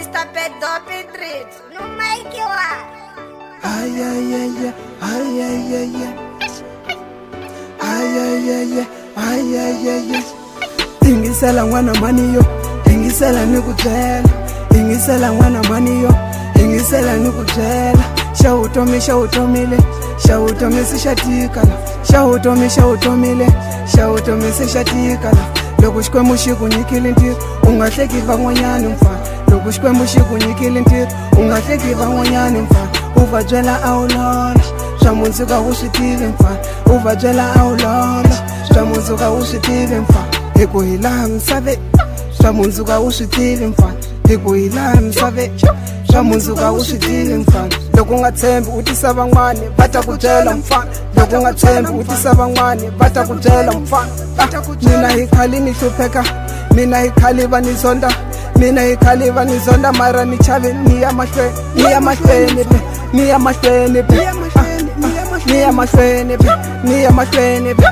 Mr. Pedopi Treat, no make you are. Ay, ay, ay, ay, ay, ay, ay. Ay, ay, ay, ay, ay, ay, ay. Ingisela n'wana mani yo, ingisela ni ku byela. Ingisela n'wana mani yo, ingisela ni ku byela. Xawutomile, xawutomi se xa tika la. Xawutomile, xawutomi se xa tika la. Loko Xikwembu xi ku nyikile ntirho, u nga hleki van'wanyani mfana. Loko Xikwembu xi ku nyikile ntirho, u nga hleki van'wanyani mfana. U va byela a wu lola, swa mundzuka wu swi tivi mfana. U va byela a wu lola, swa mundzuka wu swi tivi mfana. Hi ku hi laha misaveni, swa mundzuka wu swi tivi mfana. Hi ku hi laha misaveni, swa mundzuka wu swi tivi mfana. Loko u nga tshembi u tisa van'wani va ta ku byela mfana. Loko u nga tshembi u tisa van'wani va ta ku byela mfana. Mina hi khali ni hlupheka, mina hi khali va ni zonda, mina hi khali va ni zonda, mara ni chave ni ya mahlweni, ni ya mahlweni be, ni ya mahlweni be, ni ya mahlweni be, ni ya mahlweni be.